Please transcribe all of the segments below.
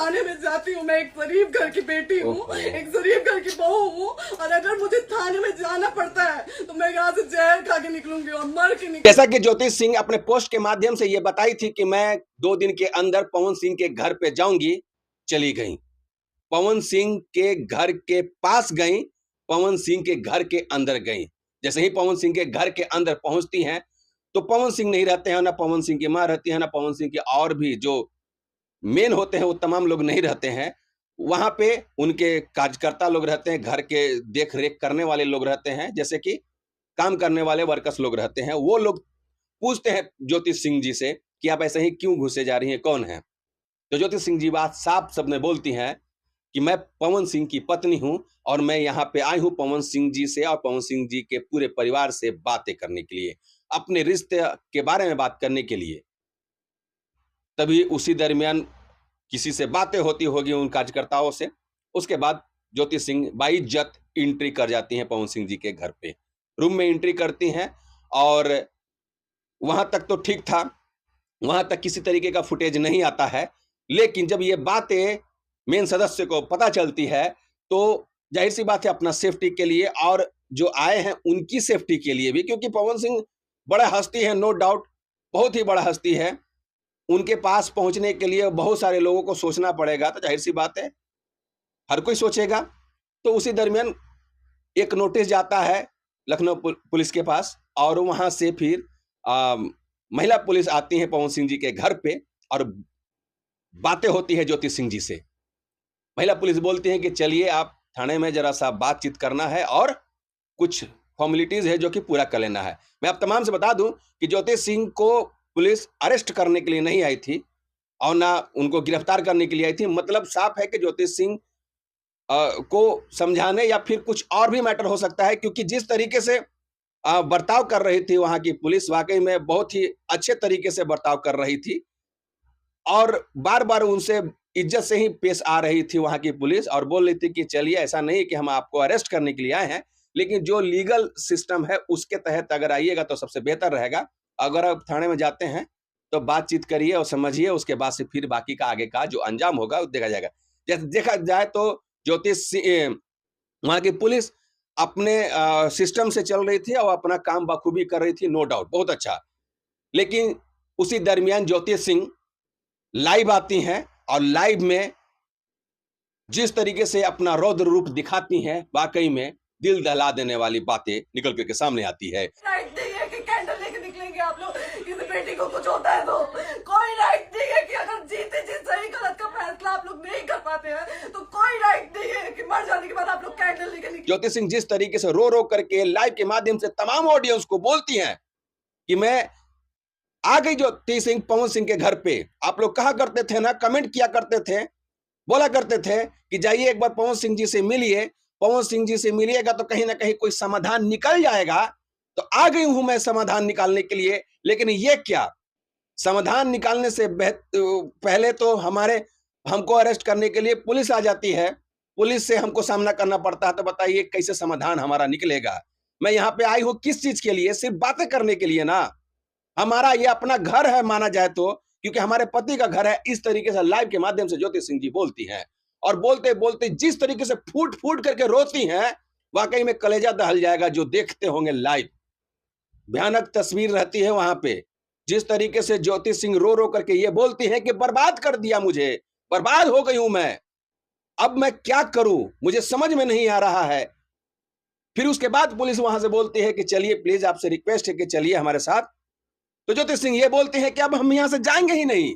थाने में जाती हूँ, मैं एक गरीब घर की बेटी हूँ, एक गरीब घर की बहू हूँ, और अगर मुझे थाने में जाना पड़ता है तो मैं यहाँ से जहर खा के निकलूंगी और मर के निकलूंगी। जैसा कि ज्योति सिंह अपने पोस्ट के माध्यम से ये बताई थी कि मैं 2 दिन के अंदर पवन सिंह के घर पे जाऊंगी, चली गई। पवन सिंह के घर के पास गई, पवन सिंह के घर के अंदर गई। जैसे ही पवन सिंह के घर के अंदर पहुंचती हैं, तो पवन सिंह नहीं रहते हैं, ना पवन सिंह की मां रहती है, ना पवन सिंह के और भी जो मेन होते हैं वो तमाम लोग नहीं रहते हैं। वहां पे उनके कार्यकर्ता लोग रहते हैं, घर के देख रेख करने वाले लोग रहते हैं, जैसे कि काम करने वाले वर्कर्स लोग रहते हैं। वो लोग पूछते हैं ज्योति सिंह जी से कि आप ऐसे ही क्यों घुसे जा रही हैं, कौन है? तो ज्योति सिंह जी बात साफ शब्द में बोलती हैं कि मैं पवन सिंह की पत्नी हूं और मैं यहाँ पे आई हूं पवन सिंह जी से और पवन सिंह जी के पूरे परिवार से बातें करने के लिए, अपने रिश्ते के बारे में बात करने के लिए। तभी उसी दरमियान किसी से बातें होती होगी उन कार्यकर्ताओं से। उसके बाद ज्योति सिंह बाइज्जत एंट्री कर जाती हैं पवन सिंह जी के घर पे, रूम में एंट्री करती हैं और वहां तक तो ठीक था, वहां तक किसी तरीके का फुटेज नहीं आता है। लेकिन जब ये बातें मेन सदस्य को पता चलती है तो जाहिर सी बात है अपना सेफ्टी के लिए और जो आए हैं उनकी सेफ्टी के लिए भी, क्योंकि पवन सिंह बड़ा हस्ती है, नो डाउट बहुत ही बड़ा हस्ती है, उनके पास पहुंचने के लिए बहुत सारे लोगों को सोचना पड़ेगा, तो जाहिर सी बात है हर कोई सोचेगा। तो उसी दरमियान एक नोटिस जाता है लखनऊ पुलिस के पास और वहां से फिर महिला पुलिस आती है पवन सिंह जी के घर पे और बातें होती है ज्योति सिंह जी से। महिला पुलिस बोलती है कि चलिए आप थाने में जरा सा बातचीत करना है और कुछ फॉर्मेलिटीज है जो कि पूरा कर लेना है। मैं आप तमाम से बता दूं कि ज्योति सिंह को पुलिस अरेस्ट करने के लिए नहीं आई थी और ना उनको गिरफ्तार करने के लिए आई थी। मतलब साफ है कि ज्योति सिंह को समझाने या फिर कुछ और भी मैटर हो सकता है, क्योंकि जिस तरीके से बर्ताव कर रही थी वहां की पुलिस, वाकई में बहुत ही अच्छे तरीके से बर्ताव कर रही थी और बार बार उनसे इज्जत से ही पेश आ रही थी वहां की पुलिस और बोल रही थी कि चलिए ऐसा नहीं कि हम आपको अरेस्ट करने के लिए आए हैं, लेकिन जो लीगल सिस्टम है उसके तहत अगर आइएगा तो सबसे बेहतर रहेगा। अगर आप थाने में जाते हैं तो बातचीत करिए और समझिए, उसके बाद से फिर बाकी का आगे का जो अंजाम होगा वो देखा जाएगा। जैसे देखा जाए तो ज्योति वहां की पुलिस अपने सिस्टम से चल रही थी और अपना काम बखूबी कर रही थी, नो डाउट बहुत अच्छा। लेकिन उसी दरमियान ज्योति सिंह लाइव आती हैं और लाइव में जिस तरीके से अपना रौद्र रूप दिखाती हैं, वाकई में दिल दहला देने वाली बातें निकल करके सामने आती है। राइट नहीं है कि कैंडल लेके निकलेंगे आप लोग, किसी बेटी को कुछ होता है तो कोई राइट नहीं है कि अगर जीते जी सही गलत का फैसला आप लोग नहीं कर पाते हैं तो कोई राइट नहीं है कि मर जाने के बाद आप लोग कैंडल लेके निकले। ज्योति सिंह जिस तरीके से रो रो करके लाइव के माध्यम से तमाम ऑडियंस को बोलती हैं कि मैं आ गई ज्योति सिंह पवन सिंह के घर पे। आप लोग कहा करते थे ना, कमेंट किया करते थे, बोला करते थे कि जाइए एक बार पवन सिंह जी से मिलिए, पवन सिंह जी से मिलिएगा तो कहीं ना कहीं कोई समाधान निकल जाएगा। तो आ गई हूं मैं समाधान निकालने के लिए, लेकिन ये क्या, समाधान निकालने से पहले तो हमको अरेस्ट करने के लिए पुलिस आ जाती है, पुलिस से हमको सामना करना पड़ता है। तो बताइए कैसे समाधान हमारा निकलेगा? मैं यहाँ पे आई हूं किस चीज के लिए? सिर्फ बातें करने के लिए ना। हमारा ये अपना घर है माना जाए तो, क्योंकि हमारे पति का घर है। इस तरीके से लाइव के माध्यम से ज्योति सिंह जी बोलती हैं और बोलते बोलते जिस तरीके से फूट फूट करके रोती हैं, वाकई में कलेजा दहल जाएगा। जो देखते होंगे लाइव, भयानक तस्वीर रहती है वहां पे। जिस तरीके से ज्योति सिंह रो रो करके ये बोलती है कि बर्बाद कर दिया मुझे, बर्बाद हो गई हूं मैं, अब मैं क्या करूं, मुझे समझ में नहीं आ रहा है। फिर उसके बाद पुलिस वहां से बोलती है कि चलिए प्लीज आपसे रिक्वेस्ट है कि चलिए हमारे साथ। तो ज्योति सिंह ये बोलते हैं कि अब हम यहां से जाएंगे ही नहीं,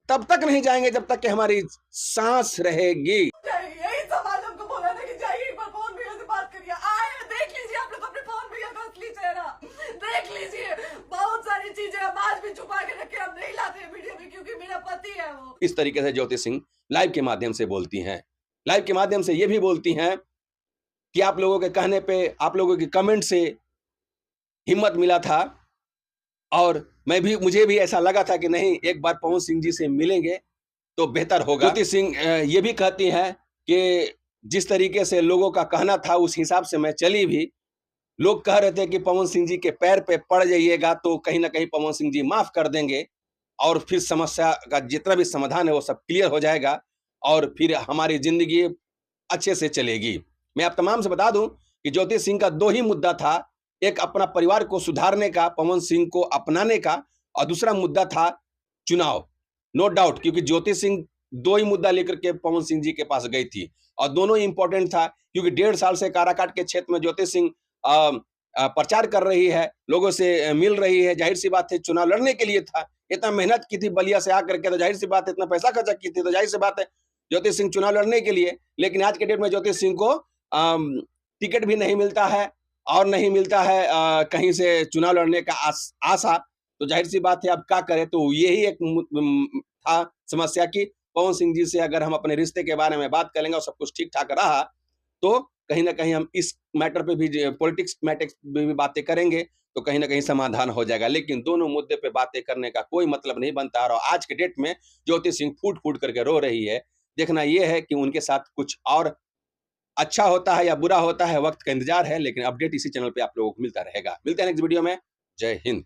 तब तक नहीं जाएंगे जब तक कि हमारी सांस रहेगी। यही सवाल हमको बोला था कि जाइए एक बार फोन भैया से बात करिए, आए देख लीजिए आप लोग अपने फोन भैया का असली चेहरा देख लीजिए। बहुत सारी चीजें हम आज भी छुपा के रखे, हम नहीं लाते हैं वीडियो में क्योंकि मेरा पति है वो। इस तरीके से ज्योति सिंह लाइव के माध्यम से बोलती हैं। लाइव के माध्यम से ये भी बोलती हैं कि आप लोगों के कहने पे, आप लोगों के कमेंट से हिम्मत मिला था और मुझे भी ऐसा लगा था कि नहीं, एक बार पवन सिंह जी से मिलेंगे तो बेहतर होगा। ज्योति सिंह ये भी कहती हैं कि जिस तरीके से लोगों का कहना था उस हिसाब से मैं चली भी। लोग कह रहे थे कि पवन सिंह जी के पैर पे पड़ जाइएगा तो कहीं ना कहीं पवन सिंह जी माफ कर देंगे और फिर समस्या का जितना भी समाधान है वो सब क्लियर हो जाएगा। और फिर हमारी जिंदगी अच्छे से चलेगी। मैं आप तमाम से बता दूं कि ज्योति सिंह का 2 ही मुद्दा था, एक अपना परिवार को सुधारने का, पवन सिंह को अपनाने का, और दूसरा मुद्दा था चुनाव। नो डाउट, क्योंकि ज्योति सिंह 2 ही मुद्दा लेकर के पवन सिंह जी के पास गई थी और दोनों ही इंपॉर्टेंट था, क्योंकि 1.5 साल से काराकाट के क्षेत्र में ज्योति सिंह प्रचार कर रही है, लोगों से मिल रही है। जाहिर सी बात है चुनाव लड़ने के लिए था, इतना मेहनत की थी बलिया से आकर के, तो जाहिर सी बात है इतना पैसा खर्चा की थी, तो जाहिर सी बात है ज्योति सिंह चुनाव लड़ने के लिए। लेकिन आज के डेट में ज्योति सिंह को टिकट भी नहीं मिलता है और नहीं मिलता है कहीं से चुनाव लड़ने का आशा। तो जाहिर सी बात है अब क्या करें। तो यही एक था समस्या की पवन सिंह जी से अगर हम अपने रिश्ते के बारे में बात करेंगे और सब कुछ ठीक ठाक रहा तो कहीं ना कहीं हम इस मैटर पे भी, पॉलिटिक्स मैटर पे भी बातें करेंगे तो कहीं ना कहीं समाधान हो जाएगा। लेकिन दोनों मुद्दे पे बातें करने का कोई मतलब नहीं बनता। और आज के डेट में ज्योति सिंह फूट फूट करके रो रही है। देखना यह है कि उनके साथ कुछ और अच्छा होता है या बुरा होता है, वक्त का इंतजार है। लेकिन अपडेट इसी चैनल पे आप लोगों को मिलता रहेगा। मिलते हैं नेक्स्ट वीडियो में। जय हिंद।